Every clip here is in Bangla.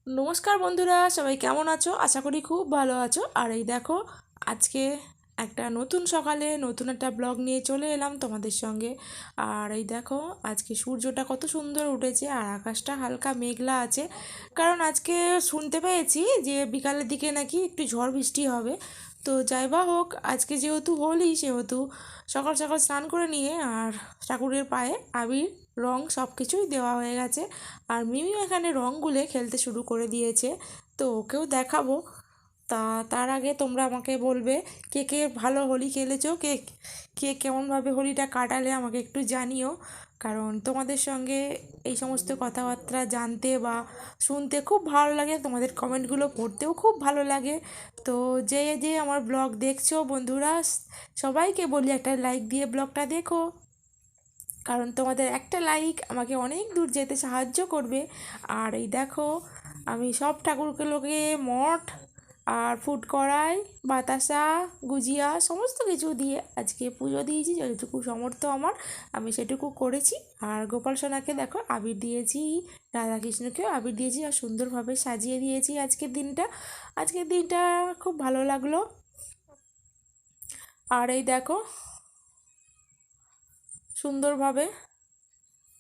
নমস্কার বন্ধুরা, সবাই কেমন আছো? আশা করি খুব ভালো আছো। আর এই দেখো, আজকে একটা নতুন সকালে নতুন একটা ব্লগ নিয়ে চলে এলাম তোমাদের সঙ্গে। আর এই দেখো, আজকে সূর্যটা কত সুন্দর উঠেছে আর আকাশটা হালকা মেঘলা আছে। কারণ আজকে শুনতে পেয়েছি যে বিকালের দিকে নাকি একটু ঝড় বৃষ্টি হবে। তো যাই বা হোক, আজকে যেহেতু হোলি সেহেতু সকাল সকাল স্নান করে নিয়ে আর ঠাকুরের পায়ে আবির রং সব কিছুই দেওয়া হয়ে গেছে। আর মিমিও এখানে রং গুলে খেলতে শুরু করে দিয়েছে। তো ওকেও দেখাবো। তা তার আগে তোমরা আমাকে বলবে কে কে ভালো হোলি খেলেছো, কে কে কেমনভাবে হোলিটা কাটালে আমাকে একটু জানিও। কারণ তোমাদের সঙ্গে এই সমস্ত কথাবার্তা জানতে বা শুনতে খুব ভালো লাগে, তোমাদের কমেন্টগুলো পড়তেও খুব ভালো লাগে। তো যে যে আমার ব্লগ দেখছো বন্ধুরা, সবাইকে বলি একটা লাইক দিয়ে ব্লগটা দেখো। কারণ তোমাদের একটা লাইক আমাকে অনেক দূর যেতে সাহায্য করবে। আর এই দেখো, আমি সব ঠাকুরগুলোকে মঠ আর ফুড কড়াই, বাতাসা, গুজিয়া সমস্ত কিছু দিয়ে আজকে পুজো দিয়েছি। যেটুকু সমর্থ আমার আমি সেটুকু করেছি। আর গোপাল সোনাকে দেখো আবির দিয়েছি, রাধাকৃষ্ণকেও আবির দিয়েছি আর সুন্দরভাবে সাজিয়ে দিয়েছি আজকের দিনটা খুব ভালো লাগলো। আর এই দেখো, সুন্দরভাবে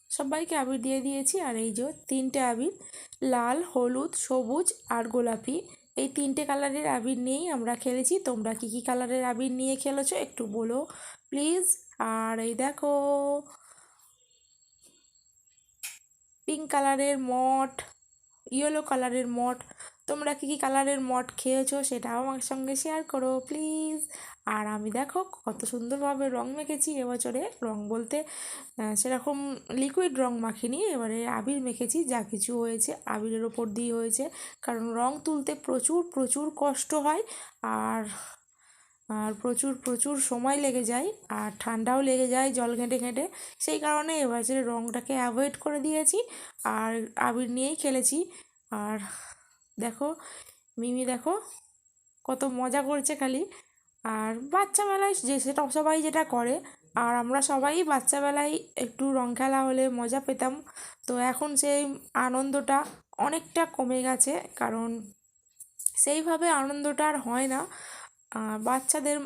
সবাইকে আবির দিয়ে দিয়েছি। আর এই যে তিনটে আবির, লাল, হলুদ, সবুজ আর গোলাপি, এই তিনটে কালারের আবির নিয়েই আমরা খেলেছি। তোমরা কি কি কালারের আবির নিয়ে খেলেছো একটু বলো প্লিজ। আর এই দেখো, পিঙ্ক কালারের মঠ, ইয়েলো কালারের মঠ, তোমরা কী কী কালারের মঠ খেয়েছো সেটাও আমার সঙ্গে শেয়ার করো প্লিজ। আর আমি দেখো কত সুন্দরভাবে রং মেখেছি এবছরে। রং বলতে সেরকম লিকুইড রং মাখিনি, এবারে আবির মেখেছি। যা কিছু হয়েছে আবিরের ওপর দিয়ে হয়েছে। কারণ রং তুলতে প্রচুর প্রচুর কষ্ট হয়। আর আর প্রচুর প্রচুর সময় লেগে যায় আর ঠান্ডাও লেগে যায় জল ঘেঁটে ঘেঁটে। সেই কারণে এবছরে রংটাকে অ্যাভয়েড করে দিয়েছি আর আবির নিয়েই খেলেছি। আর দেখো, মিমি দেখো কত মজা করছে খালি। আর বাচ্চাবেলায় যে সেটা সবাই যেটা করে, আর আমরা সবাই বাচ্চাবেলায় একটু রং খেলা হলে মজা পেতাম। তো এখন সেই আনন্দটা অনেকটা কমে গেছে। কারণ সেইভাবে আনন্দটা আর হয় না। বাচ্চাদের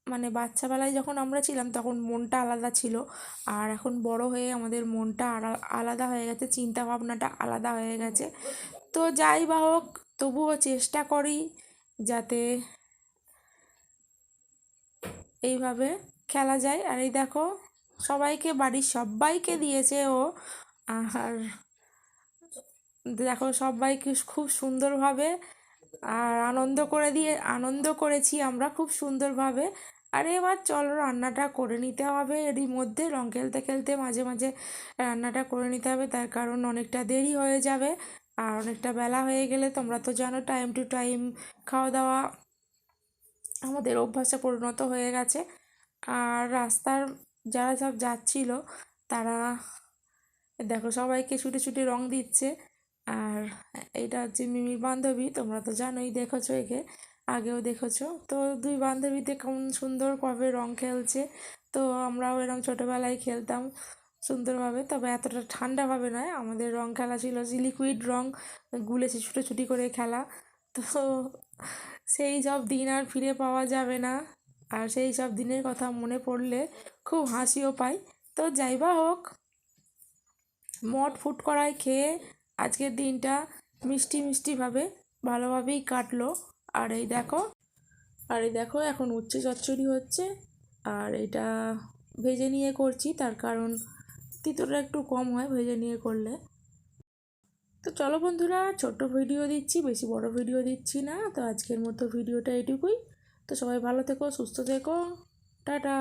মানে বাচ্চাবেলায় যখন আমরা ছিলাম তখন মনটা আলাদা ছিল। আর এখন বড় হয়ে আমাদের মনটা আলাদা হয়ে গেছে, চিন্তা ভাবনাটা আলাদা হয়ে গেছে। তো যাই বা হোক, তবুও চেষ্টা করি যাতে এইভাবে খেলা যায়। আর এই দেখো, সবাইকে বাড়ির সবাইকে দিয়েছে ও। আর দেখো সবাইকে খুব সুন্দরভাবে আর আনন্দ করেছি আমরা খুব সুন্দরভাবে। আর এবার চলো রান্নাটা করে নিতে হবে, এরই মধ্যে রং খেলতে খেলতে মাঝে মাঝে রান্নাটা করে নিতে হবে। তার কারণ অনেকটা দেরি হয়ে যাবে। আর অনেকটা বেলা হয়ে গেলে তোমরা তো জানো টাইম টু টাইম খাওয়া দাওয়া আমাদের অভ্যাসে পরিণত হয়ে গেছে। আর রাস্তার যারা সব যাচ্ছিল তারা দেখো সবাইকে ছুটে ছুটে রং দিচ্ছে। আর এইটা হচ্ছে মিমির বান্ধবী, তোমরা তো জানোই, দেখেছো একে, আগেও দেখেছো। তো দুই বান্ধবীতে কেমন সুন্দরভাবে রং খেলছে। তো আমরাও এরকম ছোটোবেলায় খেলতাম সুন্দরভাবে, তবে এতটা ঠান্ডাভাবে নয়। আমাদের রং খেলা ছিল যে লিকুইড রং গুলেছে ছুটোছুটি করে খেলা। তো সেই সব দিন আর ফিরে পাওয়া যাবে না। আর সেই সব দিনের কথা মনে পড়লে খুব হাসিও পায়। তো যাই বা হোক, মট ফুট কড়াই খেয়ে আজকের দিনটা মিষ্টি মিষ্টিভাবে ভালোভাবেই কাটলো। আর এই দেখো, এখন উচ্ছে চচ্চড়ি হচ্ছে। আর এটা ভেজে নিয়ে করছি, তার কারণ তিতোটা একটু কম হয় ভেজে নিয়ে করলে। তো চলো বন্ধুরা, ছোট্ট ভিডিও দিচ্ছি, বেশি বড় ভিডিও দিচ্ছি না। তো আজকের মতো ভিডিওটা এটুকুই। তো সবাই ভালো থেকো, সুস্থ থেকো, টাটা।